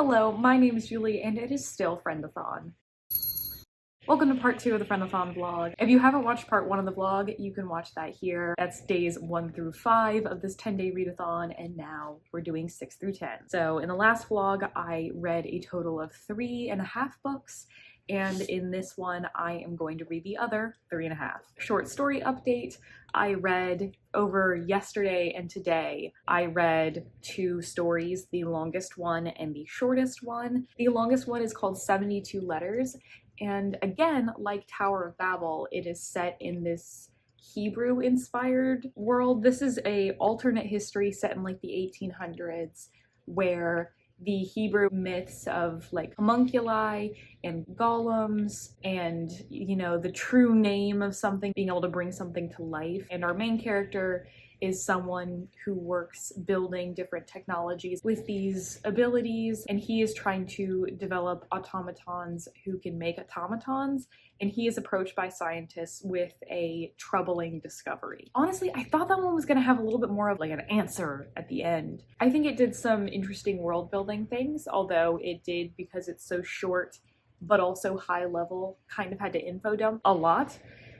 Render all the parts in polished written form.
Hello, my name is Julie and it is still Friendathon. Welcome to part 2 of the Friendathon vlog. If you haven't watched part 1 of the vlog, you can watch that here. That's days 1 through 5 of this 10-day readathon, and now we're doing 6 through 10. So in the last vlog, I read a total of 3.5 books, and in this one, I am going to read the other 3.5. Short story update. I read over yesterday and today, I read 2 stories, the longest one and the shortest one. The longest one is called 72 Letters. And again, like Tower of Babel, it is set in this Hebrew-inspired world. This is a alternate history set in like the 1800s where the Hebrew myths of like homunculi and golems and, you know, the true name of something, being able to bring something to life. And our main character is someone who works building different technologies with these abilities, and he is trying to develop automatons who can make automatons, and he is approached by scientists with a troubling discovery. Honestly, I thought that one was gonna have a little bit more of like an answer at the end. I think it did some interesting world building things, although it did, because it's so short but also high level, kind of had to info dump a lot.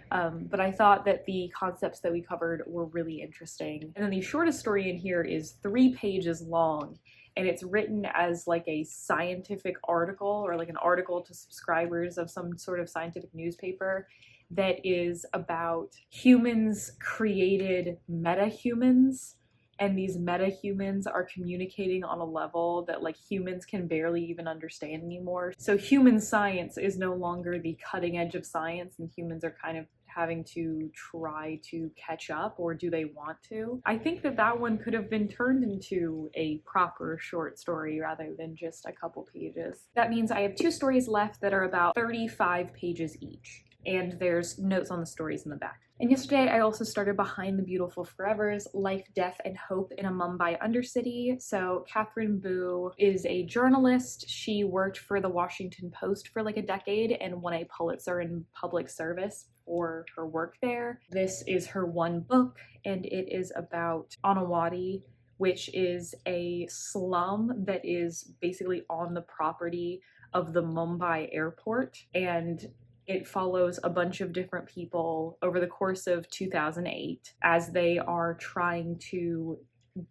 But I thought that the concepts that we covered were really interesting. And then the shortest story in here is 3 pages long, and it's written as like a scientific article, or like an article to subscribers of some sort of scientific newspaper that is about humans created meta-humans. And these meta-humans are communicating on a level that like humans can barely even understand anymore. So human science is no longer the cutting edge of science, and humans are kind of having to try to catch up, or do they want to? I think that that one could have been turned into a proper short story rather than just a couple pages. That means I have 2 stories left that are about 35 pages each, and there's notes on the stories in the back. And yesterday I also started Behind the Beautiful Forevers, Life, Death, and Hope in a Mumbai Undercity. So Catherine Boo is a journalist. She worked for the Washington Post for like a decade and won a Pulitzer in public service for her work there. This is her one book, and it is about Anawadi, which is a slum that is basically on the property of the Mumbai airport, and it follows a bunch of different people over the course of 2008 as they are trying to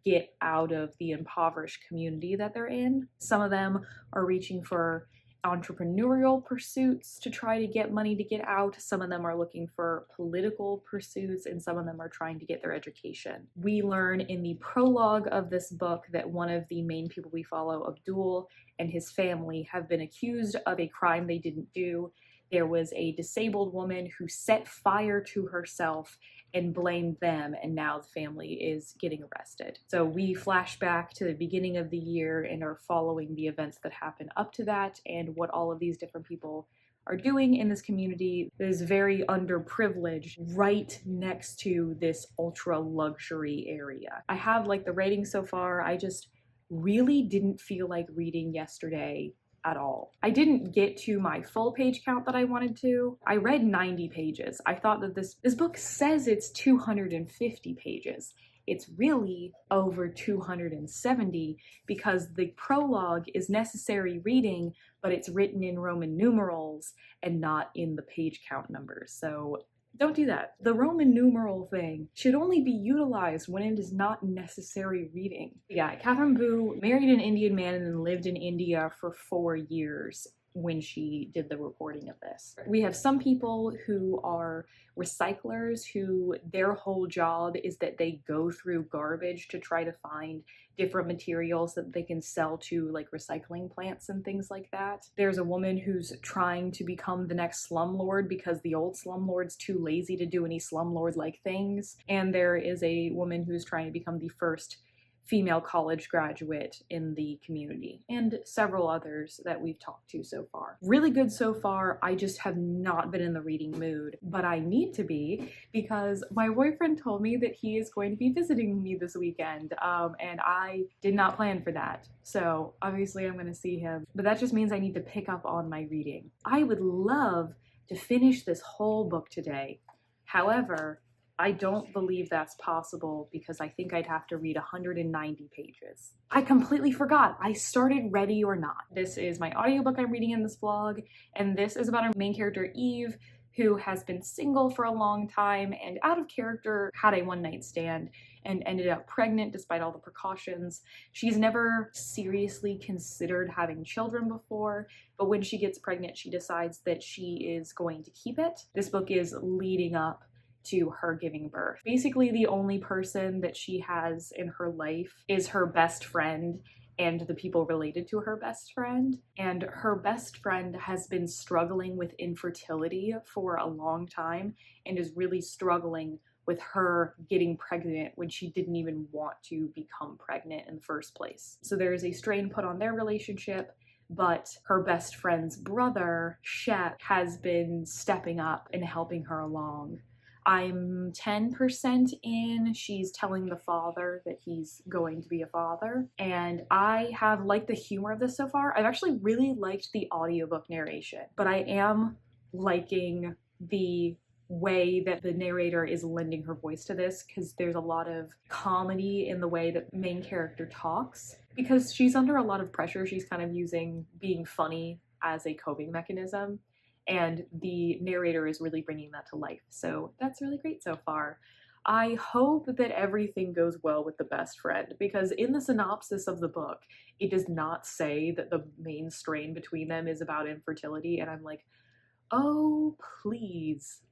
get out of the impoverished community that they're in. Some of them are reaching for entrepreneurial pursuits to try to get money to get out. Some of them are looking for political pursuits, and some of them are trying to get their education. We learn in the prologue of this book that one of the main people we follow, Abdul, and his family have been accused of a crime they didn't do. There was a disabled woman who set fire to herself and blamed them, and now the family is getting arrested. So we flash back to the beginning of the year and are following the events that happen up to that and what all of these different people are doing in this community that is very underprivileged, right next to this ultra luxury area. I have like the rating so far. I just really didn't feel like reading yesterday at all. I didn't get to my full page count that I wanted to. I read 90 pages. I thought that this book says it's 250 pages. It's really over 270 because the prologue is necessary reading, but it's written in Roman numerals and not in the page count numbers. So don't do that. The Roman numeral thing should only be utilized when it is not necessary reading. Yeah, Catherine Boo married an Indian man and then lived in India for 4 years when she did the reporting of this. We have some people who are recyclers who their whole job is that they go through garbage to try to find different materials that they can sell to like recycling plants and things like that. There's a woman who's trying to become the next slumlord because the old slumlord's too lazy to do any slumlord-like things. And there is a woman who's trying to become the first female college graduate in the community, and several others that we've talked to so far. Really good so far. I just have not been in the reading mood, but I need to be because my boyfriend told me that he is going to be visiting me this weekend, and I did not plan for that. So obviously I'm going to see him, but that just means I need to pick up on my reading. I would love to finish this whole book today. However, I don't believe that's possible because I think I'd have to read 190 pages. I completely forgot. I started Ready or Not. This is my audiobook I'm reading in this vlog, and this is about our main character, Eve, who has been single for a long time and out of character had a one-night stand and ended up pregnant despite all the precautions. She's never seriously considered having children before, but when she gets pregnant, she decides that she is going to keep it. This book is leading up to her giving birth. Basically, the only person that she has in her life is her best friend and the people related to her best friend. And her best friend has been struggling with infertility for a long time and is really struggling with her getting pregnant when she didn't even want to become pregnant in the first place. So there is a strain put on their relationship, but her best friend's brother, Shep, has been stepping up and helping her along. I'm 10% in. She's telling the father that he's going to be a father, and I have liked the humor of this so far. I've actually really liked the audiobook narration, but I am liking the way that the narrator is lending her voice to this, because there's a lot of comedy in the way that the main character talks. Because she's under a lot of pressure, she's kind of using being funny as a coping mechanism. And the narrator is really bringing that to life. So that's really great so far. I hope that everything goes well with the best friend, because in the synopsis of the book, it does not say that the main strain between them is about infertility. And I'm like, oh, please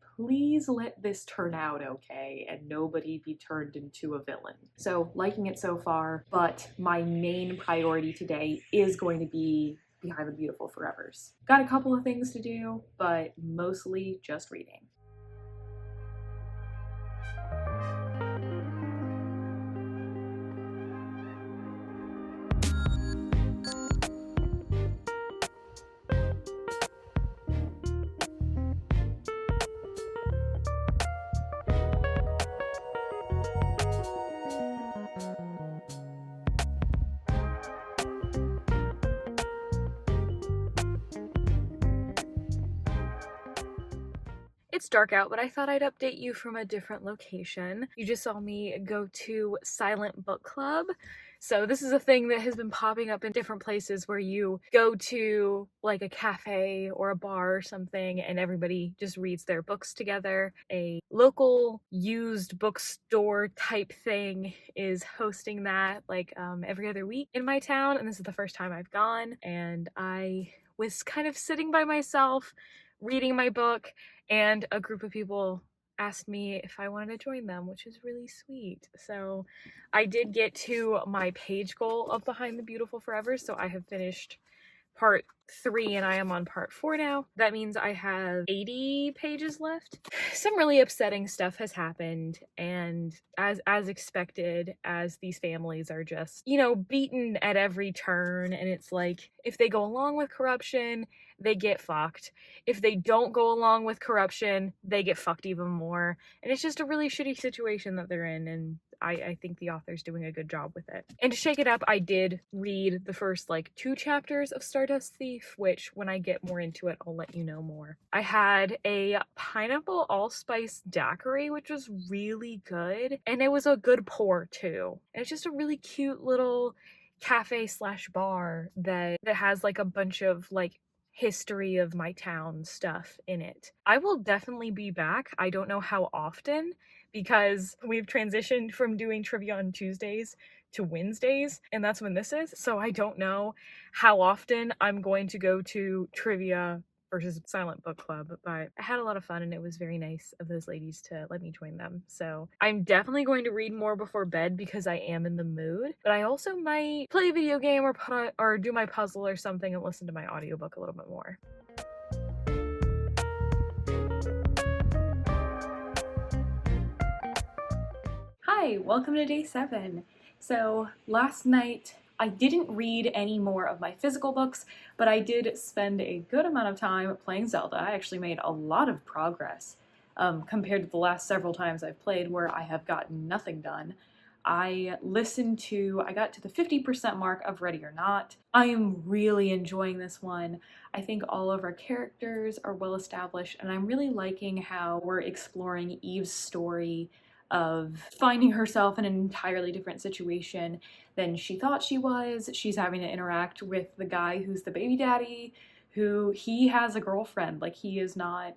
let this turn out okay and nobody be turned into a villain. So liking it so far, but my main priority today is going to be Behind the Beautiful Forevers. Got a couple of things to do, but mostly just reading. It's dark out, but I thought I'd update you from a different location. You just saw me go to Silent Book Club. So this is a thing that has been popping up in different places where you go to like a cafe or a bar or something and everybody just reads their books together. A local used bookstore type thing is hosting that like every other week in my town, and this is the first time I've gone, and I was kind of sitting by myself reading my book, and a group of people asked me if I wanted to join them, which is really sweet. So I did get to my page goal of Behind the Beautiful Forever, so I have finished part 3 and I am on part 4 now. That means I have 80 pages left. Some really upsetting stuff has happened, and as expected, as these families are just, you know, beaten at every turn, and it's like, if they go along with corruption, they get fucked. If they don't go along with corruption, they get fucked even more. And it's just a really shitty situation that they're in, and I think the author's doing a good job with it. And to shake it up, I did read the first like 2 chapters of Stardust Thief, which when I get more into it, I'll let you know more. I had a pineapple allspice daiquiri, which was really good, and it was a good pour too. And it's just a really cute little cafe slash bar that has like a bunch of like history of my town stuff in it. I will definitely be back. I don't know how often, because we've transitioned from doing trivia on Tuesdays to Wednesdays, and that's when this is. So I don't know how often I'm going to go to trivia versus Silent Book Club, but I had a lot of fun and it was very nice of those ladies to let me join them. So I'm definitely going to read more before bed because I am in the mood, but I also might play a video game or do my puzzle or something and listen to my audiobook a little bit more. Hi, welcome to day 7. So last night I didn't read any more of my physical books, but I did spend a good amount of time playing Zelda. I actually made a lot of progress compared to the last several times I've played where I have gotten nothing done. I got to the 50% mark of Ready or Not. I am really enjoying this one. I think all of our characters are well established, and I'm really liking how we're exploring Eve's story of finding herself in an entirely different situation than she thought she was. She's having to interact with the guy who's the baby daddy, who he has a girlfriend. Like, he is not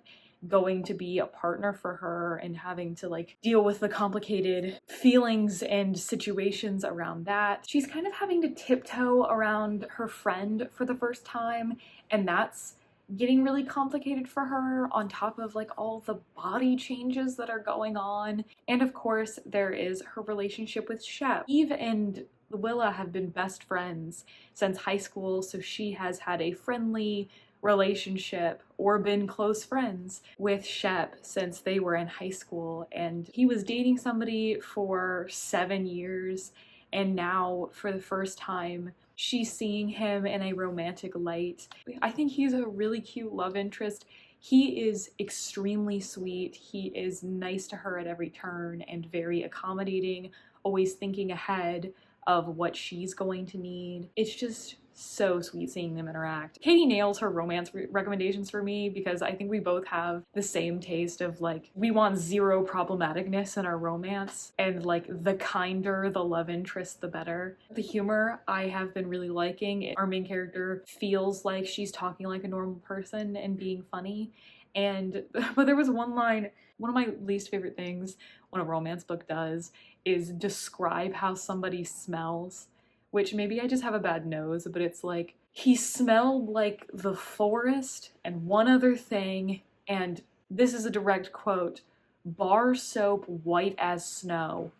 going to be a partner for her, and having to like deal with the complicated feelings and situations around that. She's kind of having to tiptoe around her friend for the first time, and that's getting really complicated for her, on top of like all the body changes that are going on. And of course, there is her relationship with Shep. Eve and Willa have been best friends since high school, so she has had a friendly relationship or been close friends with Shep since they were in high school, and he was dating somebody for 7 years, and now for the first time she's seeing him in a romantic light. I think he's a really cute love interest. He is extremely sweet. He is nice to her at every turn and very accommodating, always thinking ahead of what she's going to need. It's just so sweet seeing them interact. Katie nails her romance recommendations for me, because I think we both have the same taste of like, we want zero problematicness in our romance, and like the kinder the love interest, the better. The humor I have been really liking. Our main character feels like she's talking like a normal person and being funny. But there was one line, one of my least favorite things when a romance book does is describe how somebody smells, which maybe I just have a bad nose, but it's like, he smelled like the forest and one other thing, and this is a direct quote, bar soap white as snow.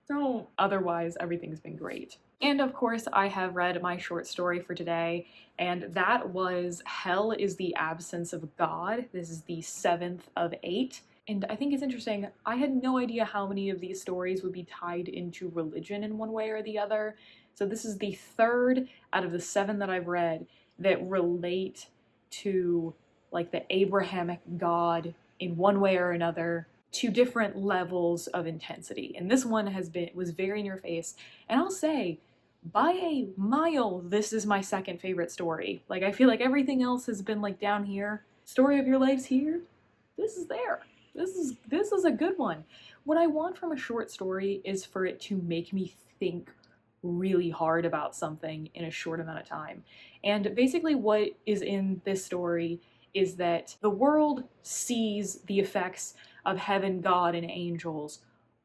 So otherwise, everything's been great. And of course, I have read my short story for today, and that was Hell is the Absence of God. This is the 7th of 8. And I think it's interesting, I had no idea how many of these stories would be tied into religion in one way or the other. So this is the 3rd out of the 7 that I've read that relate to like the Abrahamic God in one way or another, to different levels of intensity. And this one was very in your face. And I'll say, by a mile, this is my second favorite story. Like, I feel like everything else has been like down here. Story of your life's here. This is there. This is a good one. What I want from a short story is for it to make me think really hard about something in a short amount of time. And basically what is in this story is that the world sees the effects of heaven, God, and angels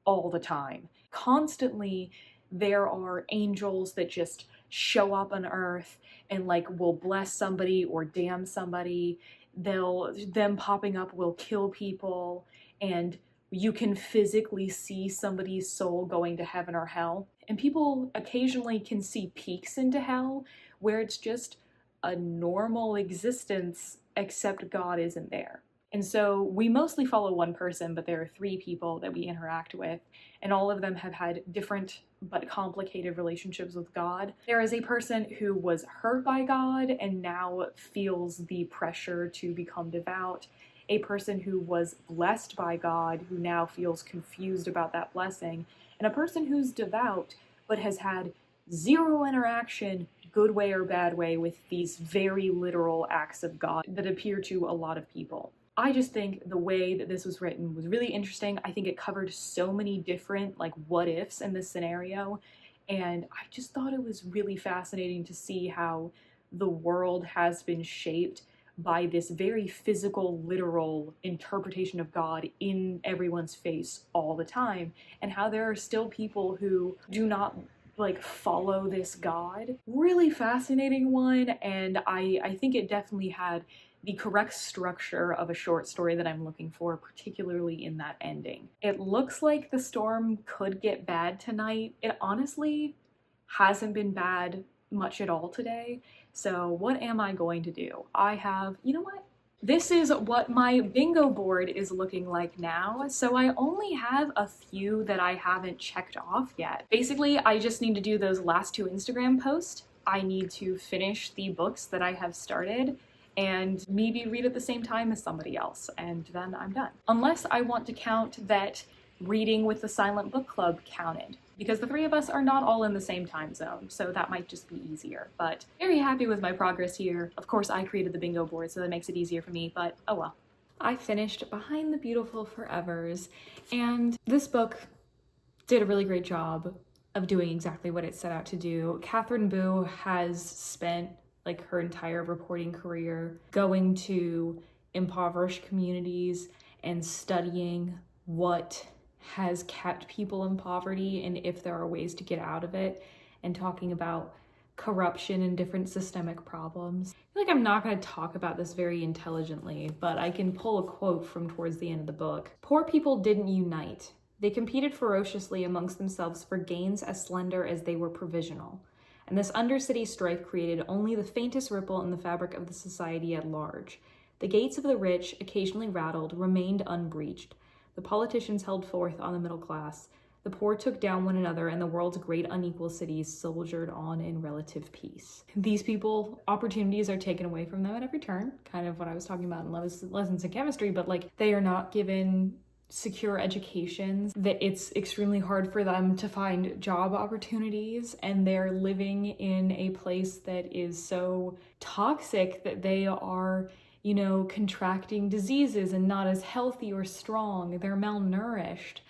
all the time. Constantly, there are angels that just show up on earth and like will bless somebody or damn somebody. Them popping up will kill people, and you can physically see somebody's soul going to heaven or hell. And people occasionally can see peeks into hell where it's just a normal existence, except God isn't there. And so we mostly follow one person, but there are 3 people that we interact with, and all of them have had different but complicated relationships with God. There is a person who was hurt by God and now feels the pressure to become devout. A person who was blessed by God who now feels confused about that blessing. And a person who's devout but has had zero interaction, good way or bad way, with these very literal acts of God that appear to a lot of people. I just think the way that this was written was really interesting. I think it covered so many different like what ifs in this scenario, and I just thought it was really fascinating to see how the world has been shaped by this very physical, literal interpretation of God in everyone's face all the time, and how there are still people who do not like follow this God. Really fascinating one, and I think it definitely had the correct structure of a short story that I'm looking for, particularly in that ending. It looks like the storm could get bad tonight. It honestly hasn't been bad much at all today. So what am I going to do? You know what? This is what my bingo board is looking like now. So I only have a few that I haven't checked off yet. Basically, I just need to do those last 2 Instagram posts. I need to finish the books that I have started and maybe read at the same time as somebody else, and then I'm done. Unless I want to count that reading with the silent book club counted, because the three of us are not all in the same time zone, so that might just be easier. But very happy with my progress here. Of course, I created the bingo board, so that makes it easier for me, but oh well. I finished Behind the Beautiful Forevers, and this book did a really great job of doing exactly what it set out to do. Catherine Boo has spent like her entire reporting career going to impoverished communities and studying what has kept people in poverty and if there are ways to get out of it, and talking about corruption and different systemic problems. I feel like I'm not going to talk about this very intelligently, but I can pull a quote from towards the end of the book. "Poor people didn't unite. They competed ferociously amongst themselves for gains as slender as they were provisional. And this undercity strife created only the faintest ripple in the fabric of the society at large. The gates of the rich, occasionally rattled, remained unbreached. The politicians held forth on the middle class. The poor took down one another, and the world's great unequal cities soldiered on in relative peace." These people, opportunities are taken away from them at every turn, kind of what I was talking about in lessons in chemistry, but like they are not given secure educations, that it's extremely hard for them to find job opportunities, and they're living in a place that is so toxic that they are, you know, contracting diseases and not as healthy or strong. They're malnourished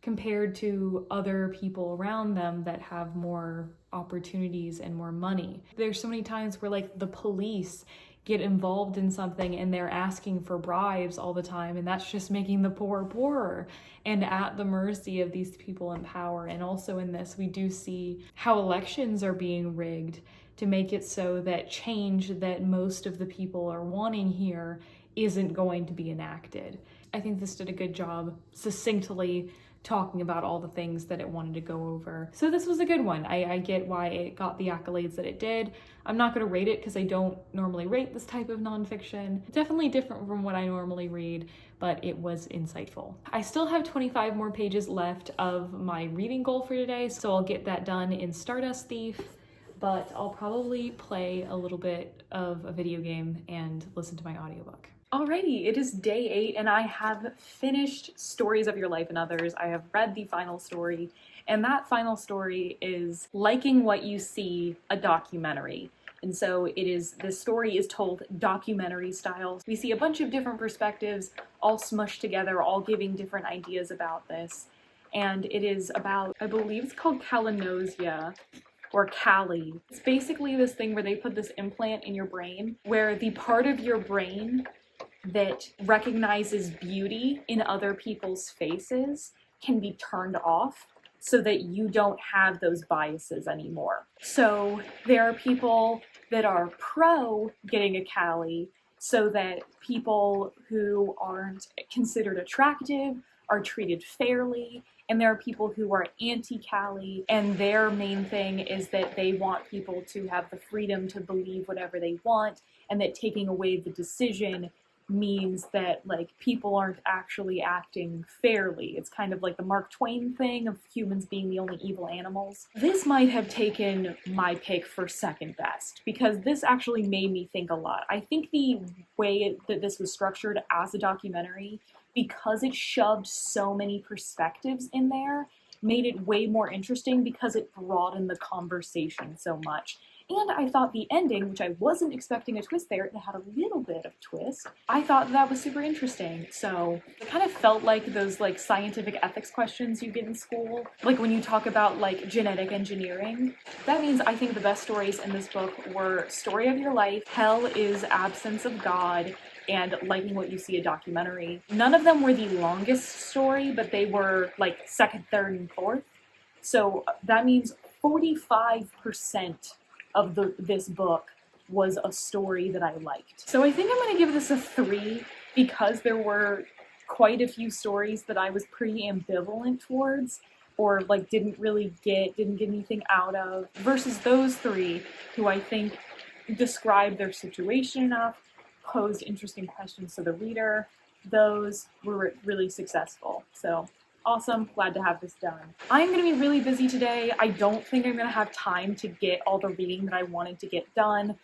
compared to other people around them that have more opportunities and more money. There's so many times where like the police get involved in something and they're asking for bribes all the time, and that's just making the poor poorer and at the mercy of these people in power. And also in this, we do see how elections are being rigged to make it so that change that most of the people are wanting here isn't going to be enacted. I think this did a good job succinctly talking about all the things that it wanted to go over. So this was a good one. I get why it got the accolades that it did. I'm not going to rate it because I don't normally rate this type of nonfiction. Definitely different from what I normally read, but it was insightful. I still have 25 more pages left of my reading goal for today, so I'll get that done in Stardust Thief, but I'll probably play a little bit of a video game and listen to my audiobook. Alrighty, it is day 8 and I have finished Stories of Your Life and Others. I have read the final story, and that final story is Liking What You See, a documentary. And so this story is told documentary style. We see a bunch of different perspectives all smushed together, all giving different ideas about this. And it is about, I believe it's called Kalinosia, or Cali. It's basically this thing where they put this implant in your brain where the part of your brain that recognizes beauty in other people's faces can be turned off so that you don't have those biases anymore. So there are people that are pro getting a Cali so that people who aren't considered attractive are treated fairly, and there are people who are anti-Cali, and their main thing is that they want people to have the freedom to believe whatever they want, and that taking away the decision means that like people aren't actually acting fairly. It's kind of like the Mark Twain thing of humans being the only evil animals. This might have taken my pick for second best, because this actually made me think a lot. I think the way that this was structured as a documentary, because it shoved so many perspectives in there, made it way more interesting because it broadened the conversation so much. And I thought the ending, which I wasn't expecting a twist there, it had a little bit of twist. I thought that was super interesting. So it kind of felt like those like scientific ethics questions you get in school. Like when you talk about like genetic engineering. That means I think the best stories in this book were Story of Your Life, Hell is Absence of God, and Liking What You See, a documentary. None of them were the longest story, but they were like second, third, and fourth. So that means 45% of this book was a story that I liked. So I think I'm going to give this a 3 because there were quite a few stories that I was pretty ambivalent towards, or like didn't get anything out of, versus those 3 who I think described their situation enough, posed interesting questions to the reader. Those were really successful. So awesome, glad to have this done. I'm going to be really busy today. I don't think I'm going to have time to get all the reading that I wanted to get done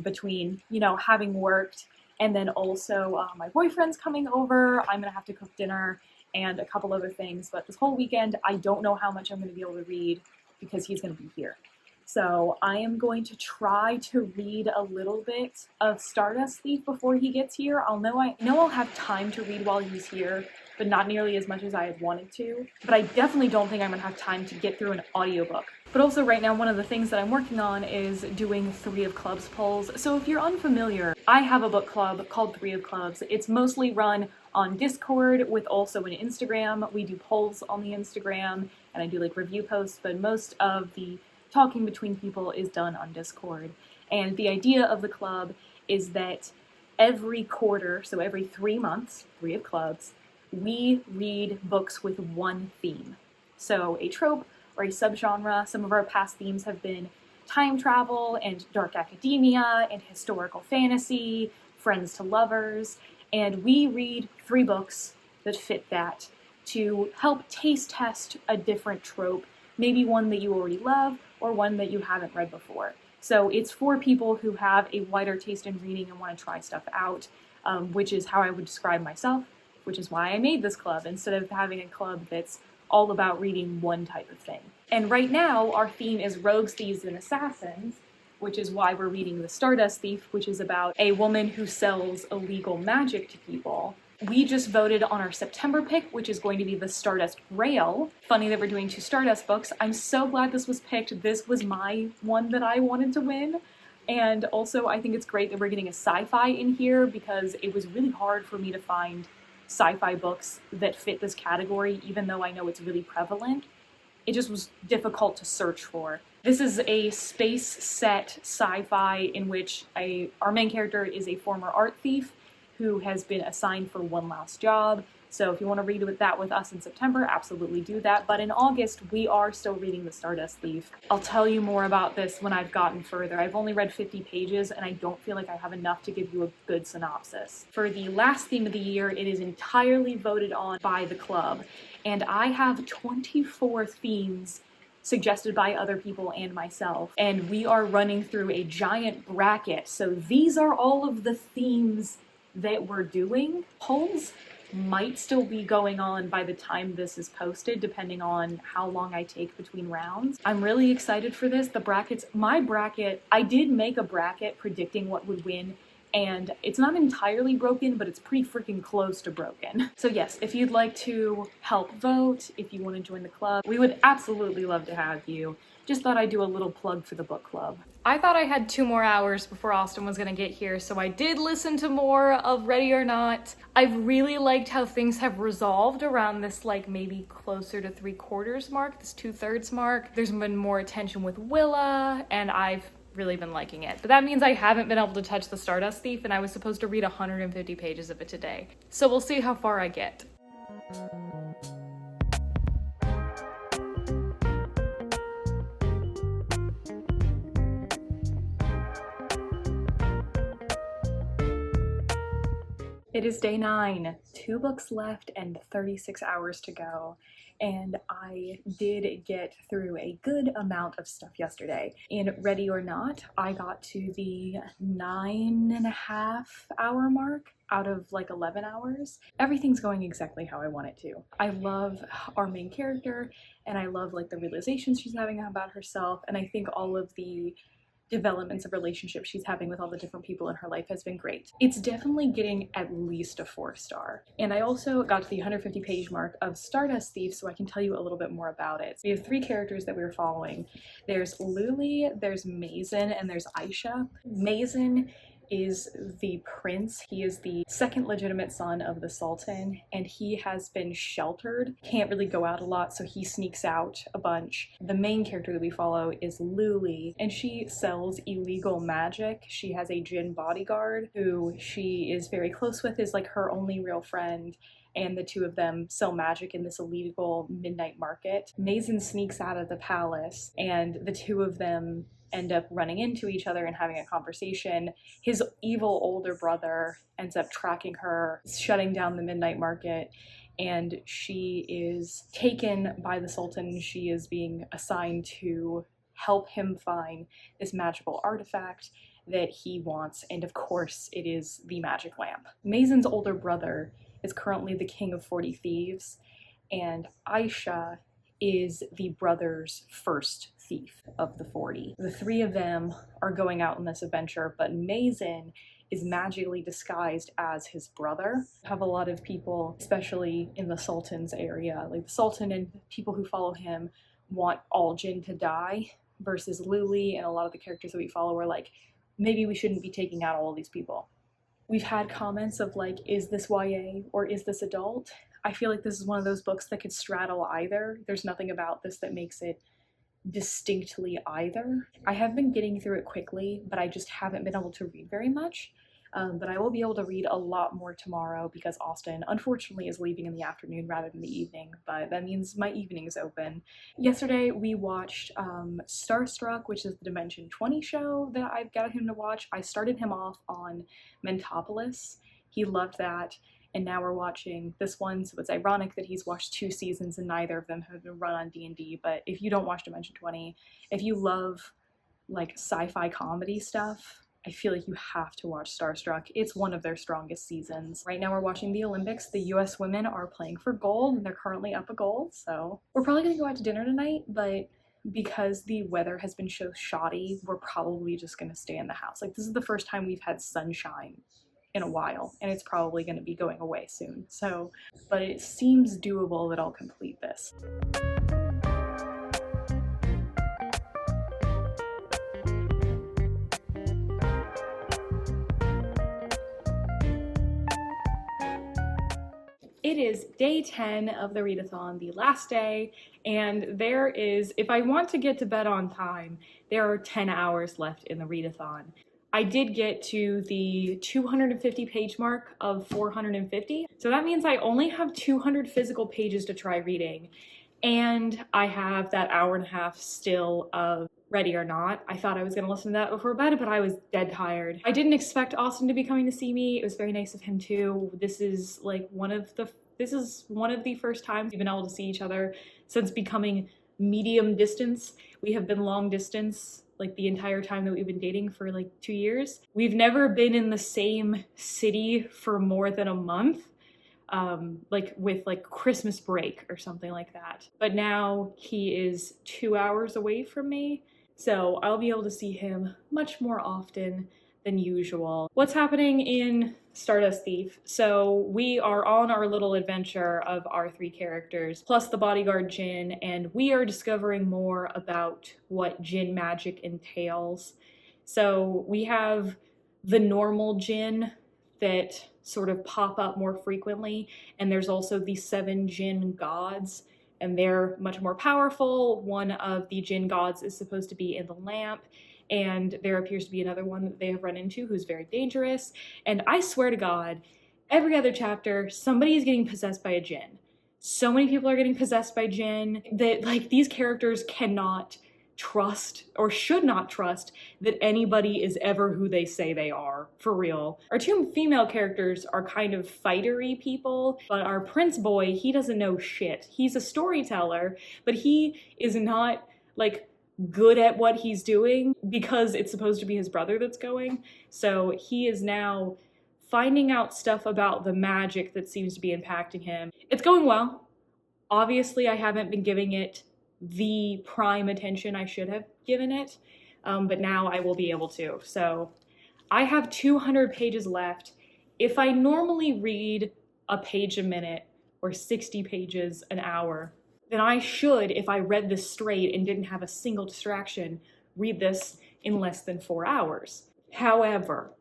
between, you know, having worked and then also my boyfriend's coming over. I'm going to have to cook dinner, and a couple other things. But this whole weekend, I don't know how much I'm going to be able to read because he's going to be here. So I am going to try to read a little bit of Stardust Thief before he gets here. I know I'll have time to read while he's here, but not nearly as much as I had wanted to. But I definitely don't think I'm gonna have time to get through an audiobook. But also right now, one of the things that I'm working on is doing 3 of Clubs polls. So if you're unfamiliar, I have a book club called 3 of Clubs. It's mostly run on Discord with also an Instagram. We do polls on the Instagram and I do like review posts, but most of the talking between people is done on Discord. And the idea of the club is that every quarter, so every 3 months, 3 of Clubs, we read books with one theme. So a trope or a subgenre. Some of our past themes have been time travel and dark academia and historical fantasy, friends to lovers, and we read 3 books that fit that to help taste test a different trope, maybe one that you already love or one that you haven't read before. So it's for people who have a wider taste in reading and want to try stuff out, which is how I would describe myself, which is why I made this club instead of having a club that's all about reading one type of thing. And right now, our theme is Rogues, Thieves, and Assassins, which is why we're reading The Stardust Thief, which is about a woman who sells illegal magic to people. We just voted on our September pick, which is going to be The Stardust Grail. Funny that we're doing 2 Stardust books. I'm so glad this was picked. This was my one that I wanted to win. And also, I think it's great that we're getting a sci-fi in here because it was really hard for me to find sci-fi books that fit this category, even though I know it's really prevalent. It just was difficult to search for. This is a space set sci-fi in which our main character is a former art thief who has been assigned for one last job. So if you want to read that with us in September, absolutely do that. But in August, we are still reading The Stardust Thief. I'll tell you more about this when I've gotten further. I've only read 50 pages and I don't feel like I have enough to give you a good synopsis. For the last theme of the year, it is entirely voted on by the club. And I have 24 themes suggested by other people and myself. And we are running through a giant bracket. So these are all of the themes that we're doing. Polls might still be going on by the time this is posted, depending on how long I take between rounds. I'm really excited for this. The brackets, I did make a bracket predicting what would win, and it's not entirely broken, but it's pretty freaking close to broken. So yes, if you'd like to help vote, if you want to join the club, we would absolutely love to have you. Just thought I'd do a little plug for the book club. I thought I had 2 more hours before Austin was gonna get here, so I did listen to more of Ready or Not. I've really liked how things have resolved around this like maybe closer to 3/4 mark, this 2/3 mark. There's been more attention with Willa, and I've really been liking it. But that means I haven't been able to touch The Stardust Thief, and I was supposed to read 150 pages of it today. So we'll see how far I get. It is day 9, 2 books left and 36 hours to go, and I did get through a good amount of stuff yesterday. In Ready or Not, I got to the 9.5 hour mark out of like 11 hours. Everything's going exactly how I want it to. I love our main character, and I love like the realizations she's having about herself, and I think all of the developments of relationships she's having with all the different people in her life has been great. It's definitely getting at least a 4-star. And I also got to the 150 page mark of Stardust Thief, so I can tell you a little bit more about it. We have 3 characters that we're following. There's Luli, there's Mazen, and there's Aisha. Mazen is the prince. He is the second legitimate son of the Sultan, and he has been sheltered. Can't really go out a lot, so he sneaks out a bunch. The main character that we follow is Luli, and she sells illegal magic. She has a djinn bodyguard who she is very close with, is like her only real friend, and the 2 of them sell magic in this illegal midnight market. Mazen sneaks out of the palace, and the 2 of them end up running into each other and having a conversation. His evil older brother ends up tracking her, shutting down the midnight market, and she is taken by the Sultan. She is being assigned to help him find this magical artifact that he wants, and of course it is the magic lamp. Mazen's older brother is currently the king of 40 thieves, and Aisha is the brother's first thief of the 40. The three of them are going out on this adventure, but Mazen is magically disguised as his brother. Have a lot of people, especially in the Sultan's area, like the Sultan and people who follow him want all jinn to die, versus Lily and a lot of the characters that we follow are like, maybe we shouldn't be taking out all of these people. We've had comments of like, is this YA or is this adult? I feel like this is one of those books that could straddle either. There's nothing about this that makes it distinctly either. I have been getting through it quickly, but I just haven't been able to read very much. But I will be able to read a lot more tomorrow because Austin, unfortunately, is leaving in the afternoon rather than the evening, but that means my evening is open. Yesterday, we watched Starstruck, which is the Dimension 20 show that I've got him to watch. I started him off on Mentopolis. He loved that, and now we're watching this one, so it's ironic that he's watched 2 seasons and neither of them have been run on D&D, but if you don't watch Dimension 20, if you love like sci-fi comedy stuff, I feel like you have to watch Starstruck. It's one of their strongest seasons. Right now we're watching the Olympics. The US women are playing for gold and they're currently up a gold, so we're probably gonna go out to dinner tonight, but because the weather has been so shoddy, we're probably just gonna stay in the house. Like, this is the first time we've had sunshine in a while, and it's probably gonna be going away soon. So, but it seems doable that I'll complete this. It is day 10 of the readathon, the last day, and there is, if I want to get to bed on time, there are 10 hours left in the readathon. I did get to the 250 page mark of 450, so that means I only have 200 physical pages to try reading, and I have that hour and a half still of Ready or Not. I thought I was gonna listen to that before bed, but I was dead tired. I didn't expect Austin to be coming to see me. It was very nice of him too. This is one of the first times we've been able to see each other since becoming medium distance. We have been long distance like the entire time that we've been dating for like 2 years. We've never been in the same city for more than a month. Like with like Christmas break or something like that. But now he is 2 hours away from me, so I'll be able to see him much more often than usual. What's happening in Stardust Thief? So we are on our little adventure of our 3 characters, plus the bodyguard Jin, and we are discovering more about what Jin magic entails. So we have the normal Jin that sort of pop up more frequently, and there's also the 7 Jin gods, and they're much more powerful. One of the Jin gods is supposed to be in the lamp, and there appears to be another one that they have run into who's very dangerous. And I swear to God, every other chapter, somebody is getting possessed by a Jin. So many people are getting possessed by Jin that like these characters cannot trust or should not trust that anybody is ever who they say they are, for real. Our 2 female characters are kind of fightery people, but our prince boy, he doesn't know shit. He's a storyteller, but he is not like good at what he's doing because it's supposed to be his brother that's going. So he is now finding out stuff about the magic that seems to be impacting him. It's going well. Obviously, I haven't been giving it the prime attention I should have given it, but now I will be able to. So I have 200 pages left. If I normally read a page a minute or 60 pages an hour, then I should, if I read this straight and didn't have a single distraction, read this in less than 4 hours. However,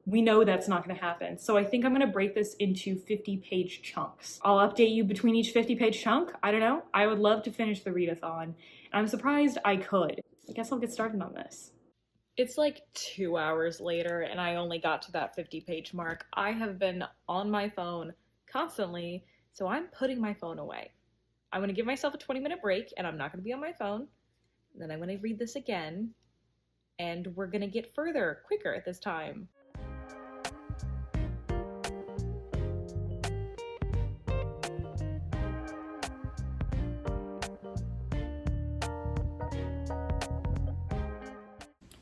we know that's not going to happen. So I think I'm going to break this into 50-page chunks. I'll update you between each 50-page chunk. I don't know. I would love to finish the readathon, and I'm surprised I could. I guess I'll get started on this. It's like 2 hours later, and I only got to that 50-page mark. I have been on my phone constantly, so I'm putting my phone away. I'm going to give myself a 20-minute break, and I'm not going to be on my phone. Then I'm going to read this again, and we're going to get further quicker this time.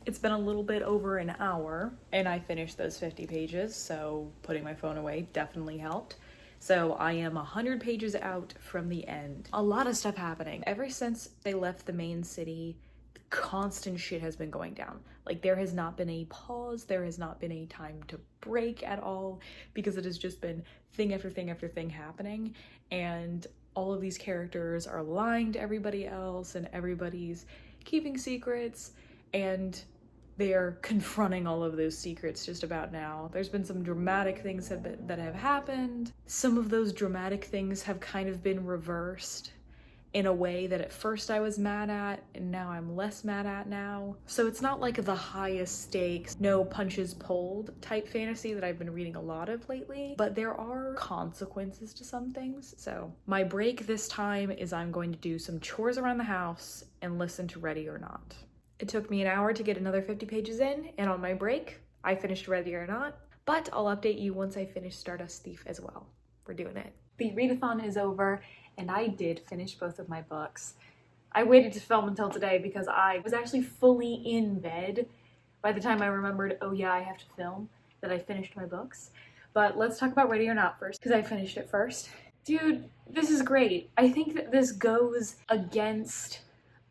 It's been a little bit over an hour, and I finished those 50 pages, so putting my phone away definitely helped. So I am 100 pages out from the end. A lot of stuff happening. Ever since they left the main city, constant shit has been going down. Like, there has not been a pause, there has not been a time to break at all, because it has just been thing after thing after thing happening, and all of these characters are lying to everybody else, and everybody's keeping secrets, and they are confronting all of those secrets just about now. There's been some dramatic things that have happened. Some of those dramatic things have kind of been reversed in a way that at first I was mad at, and now I'm less mad at now. So it's not like the highest stakes, no punches pulled type fantasy that I've been reading a lot of lately, but there are consequences to some things. So my break this time is I'm going to do some chores around the house and listen to Ready or Not. It took me an hour to get another 50 pages in, and on my break, I finished Ready or Not, but I'll update you once I finish Stardust Thief as well. We're doing it. The readathon is over, and I did finish both of my books. I waited to film until today because I was actually fully in bed by the time I remembered, oh yeah, I have to film, that I finished my books. But let's talk about Ready or Not first, because I finished it first. Dude, this is great. I think that this goes against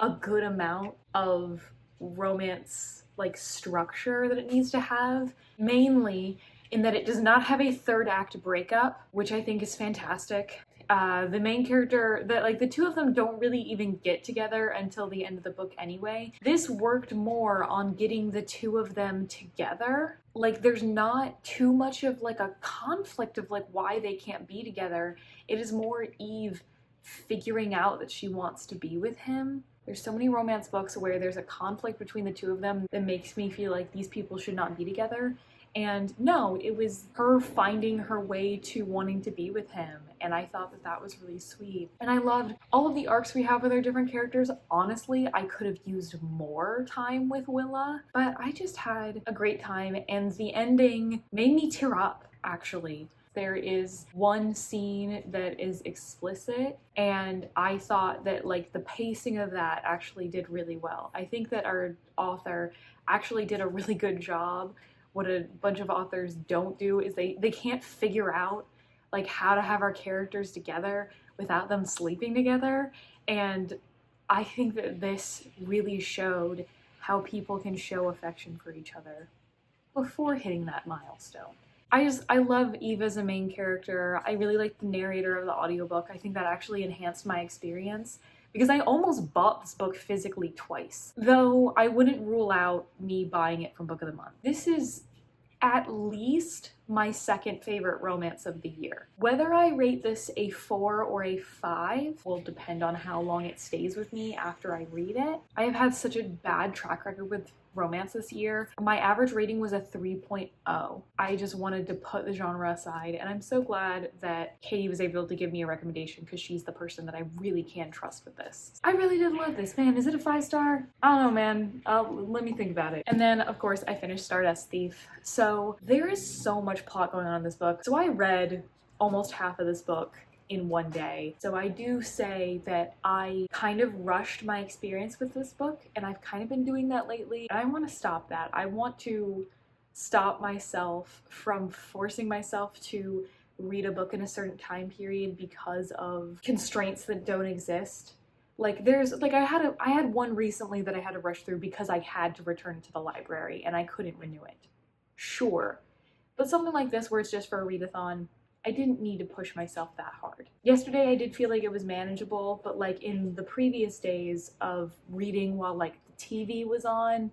a good amount of romance like structure that it needs to have, mainly in that it does not have a third act breakup, which I think is fantastic. The main character, the two of them don't really even get together until the end of the book anyway. This worked more on getting the two of them together. Like, there's not too much of like a conflict of like why they can't be together. It is more Eve figuring out that she wants to be with him. There's so many romance books where there's a conflict between the two of them that makes me feel like these people should not be together. And no, it was her finding her way to wanting to be with him, and I thought that that was really sweet. And I loved all of the arcs we have with our different characters. Honestly, I could have used more time with Willa, but I just had a great time, and the ending made me tear up, actually. There is one scene that is explicit, and I thought that like the pacing of that actually did really well. I think that our author actually did a really good job. What a bunch of authors don't do is they can't figure out like how to have our characters together without them sleeping together. And I think that this really showed how people can show affection for each other before hitting that milestone. I love Eve as a main character. I really like the narrator of the audiobook. I think that actually enhanced my experience, because I almost bought this book physically twice, though I wouldn't rule out me buying it from Book of the Month. This is at least my second favorite romance of the year. Whether I rate this a 4 or a 5 will depend on how long it stays with me after I read it. I have had such a bad track record with romance this year. My average rating was a 3.0. I just wanted to put the genre aside, and I'm so glad that Katie was able to give me a recommendation, because she's the person that I really can trust with this. I really did love this, man. Is it a 5-star? I don't know, man. Let me think about it. And then, of course, I finished Stardust Thief. So there is so much plot going on in this book. So I read almost half of this book in one day. So I do say that I kind of rushed my experience with this book, and I've kind of been doing that lately. And I want to stop that. I want to stop myself from forcing myself to read a book in a certain time period because of constraints that don't exist. Like I had one recently that I had to rush through because I had to return it to the library and I couldn't renew it. Sure. But something like this where it's just for a readathon, I didn't need to push myself that hard. Yesterday I did feel like it was manageable, but like in the previous days of reading while like the TV was on,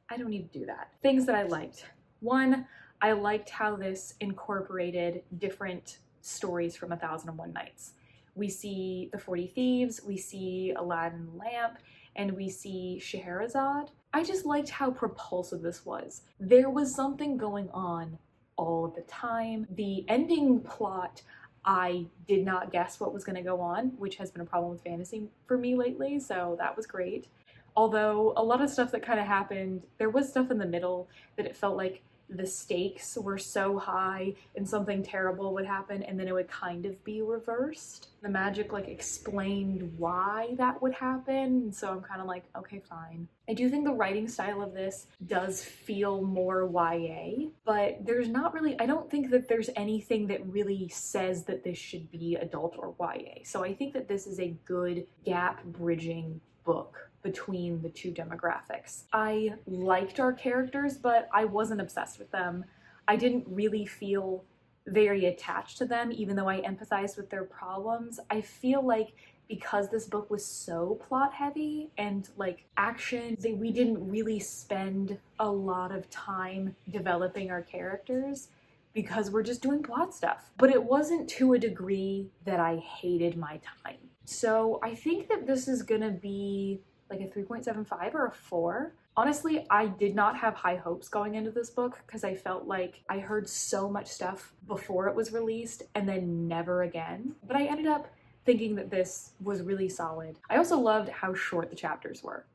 I don't need to do that. Things that I liked. One, I liked how this incorporated different stories from 1001 Nights. We see the 40 Thieves, we see Aladdin Lamp, and we see Scheherazade. I just liked how propulsive this was. There was something going on all of the time. The ending plot, I did not guess what was going to go on, which has been a problem with fantasy for me lately, so that was great. Although a lot of stuff that kind of happened, there was stuff in the middle that it felt like the stakes were so high and something terrible would happen and then it would kind of be reversed. The magic like explained why that would happen, so I'm kind of like, okay, fine. I do think the writing style of this does feel more YA, but there's not really, I don't think that there's anything that really says that this should be adult or YA. So I think that this is a good gap bridging book between the two demographics. I liked our characters, but I wasn't obsessed with them. I didn't really feel very attached to them, even though I empathized with their problems. I feel like because this book was so plot heavy and like action, we didn't really spend a lot of time developing our characters because we're just doing plot stuff. But it wasn't to a degree that I hated my time. So I think that this is gonna be like a 3.75 or a 4. Honestly, I did not have high hopes going into this book because I felt like I heard so much stuff before it was released and then never again. But I ended up thinking that this was really solid. I also loved how short the chapters were.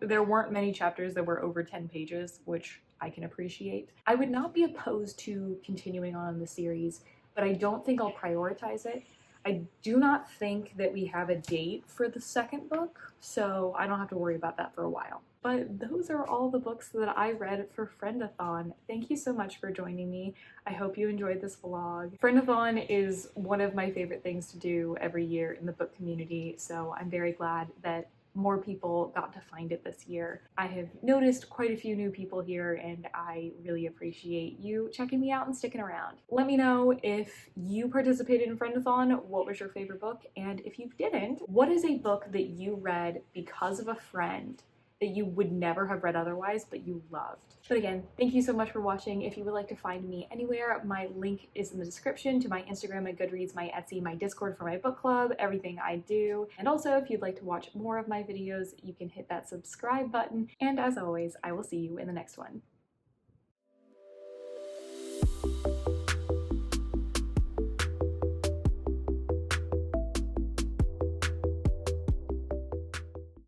There weren't many chapters that were over 10 pages, which I can appreciate. I would not be opposed to continuing on in the series, but I don't think I'll prioritize it. I do not think that we have a date for the second book, so I don't have to worry about that for a while. But those are all the books that I read for Friendathon. Thank you so much for joining me. I hope you enjoyed this vlog. Friendathon is one of my favorite things to do every year in the book community, so I'm very glad that more people got to find it this year. I have noticed quite a few new people here and I really appreciate you checking me out and sticking around. Let me know if you participated in Friendathon, what was your favorite book, and if you didn't, what is a book that you read because of a friend that you would never have read otherwise but you loved. But again, thank you so much for watching. If you would like to find me anywhere, my link is in the description to my Instagram at Goodreads, my Etsy, my Discord for my book club, everything I do. And also, if you'd like to watch more of my videos, you can hit that subscribe button. And as always, I will see you in the next one.